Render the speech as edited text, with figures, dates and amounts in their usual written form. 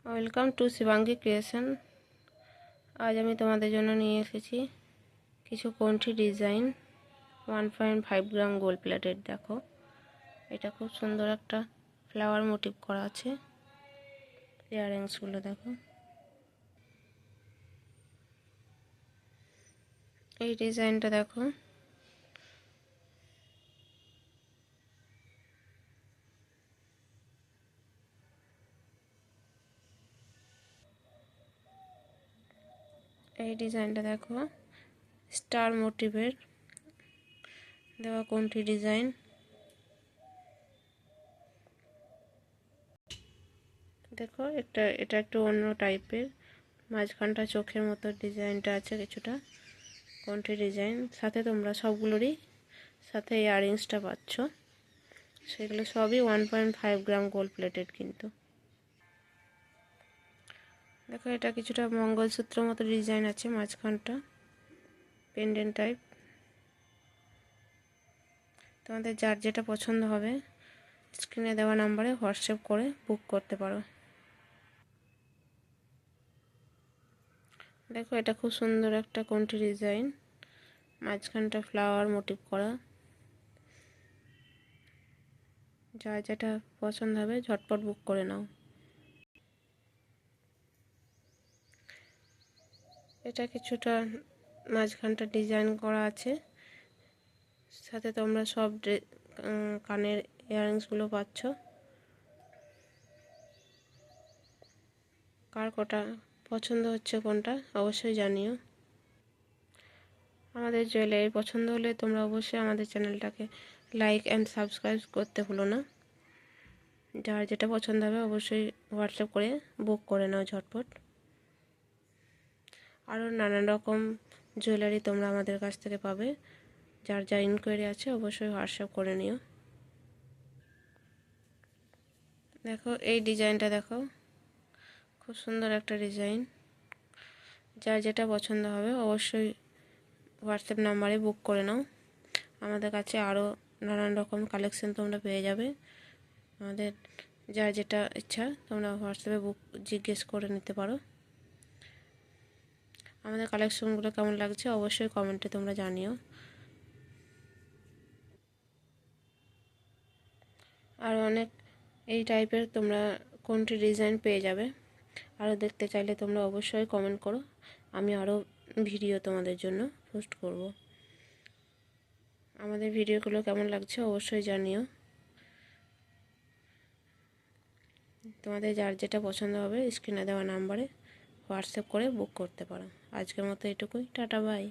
Welcome to Shivangi creation. আজ আমি তোমাদের জন্য নিয়ে এসেছি কিছু কণ্ঠী ডিজাইন 1.5 গ্রাম গোল্ড প্লেটেড। দেখো, এটা খুব সুন্দর একটা ফ্লাওয়ার মোটিভ করা আছে। ইয়াররিংসগুলো দেখো, এই ডিজাইনটা দেখো, এই ডিজাইনটা দেখো, স্টার মোটিভের দেওয়া কণ্ঠী ডিজাইন। দেখো, এটা একটু অন্য টাইপের, মাঝখানটা চোখের মতো ডিজাইনটা আছে কিছুটা কণ্ঠী ডিজাইন। সাথে তোমরা সবগুলোরই সাথে ইয়াররিংসটা পাচ্ছ। সেগুলো সবই 1.5 গ্রাম গোল্ড প্লেটেড। কিন্তু দেখো, এটা কিছুটা মঙ্গলসূত্র মতো ডিজাইন আছে, মাঝখানটা পেন্ডেন্ট টাইপ। তোমাদের যার যেটা পছন্দ হবে স্ক্রিনে দেওয়া নাম্বারে হোয়াটসঅ্যাপ করে বুক করতে পারো। দেখো, এটা খুব সুন্দর একটা কণ্ঠী ডিজাইন, মাঝখানটা ফ্লাওয়ার মোটিভ করা। যার যেটা পছন্দ হবে ঝটপট বুক করে নাও। এটা কিছুটা মাঝখানটা ডিজাইন করা আছে, সাথে তোমরা সব কানের ইয়াররিংসগুলো পাচ্ছ। কার কোটা পছন্দ হচ্ছে কোনটা অবশ্যই জানিও। আমাদের জুয়েলারি পছন্দ হলে তোমরা অবশ্যই আমাদের চ্যানেলটাকে লাইক অ্যান্ড সাবস্ক্রাইব করতে ভুলো না। যার যেটা পছন্দ হবে অবশ্যই হোয়াটসঅ্যাপ করে বুক করে নাও ঝটপট। আরও নানান রকম জুয়েলারি তোমরা আমাদের কাছ থেকে পাবে। যার যা ইনকোয়ারি আছে অবশ্যই হোয়াটসঅ্যাপ করে নিও। দেখো, এই ডিজাইনটা দেখো, খুব সুন্দর একটা ডিজাইন। যার যেটা পছন্দ হবে অবশ্যই হোয়াটসঅ্যাপ নাম্বারে বুক করে নাও। আমাদের কাছে আরও নানান রকম কালেকশন তোমরা পেয়ে যাবে। আমাদের যার যেটা ইচ্ছা তোমরা হোয়াটসঅ্যাপে বুক জিজ্ঞেস করে নিতে পারো। আমাদের কালেকশনগুলো কেমন লাগছে অবশ্যই কমেন্টে তোমরা জানিও। আর অনেক এই টাইপের তোমরা কোনটি ডিজাইন পেয়ে যাবে। আরও দেখতে চাইলে তোমরা অবশ্যই কমেন্ট করো, আমি আরও ভিডিও তোমাদের জন্য পোস্ট করব। আমাদের ভিডিওগুলো কেমন লাগছে অবশ্যই জানিও। তোমাদের যার যেটা পছন্দ হবে স্ক্রিনে দেওয়া নাম্বারে হোয়াটসঅ্যাপ করে বুক করতে পারো। আজকের মতো এটুকুই, টাটা বাই।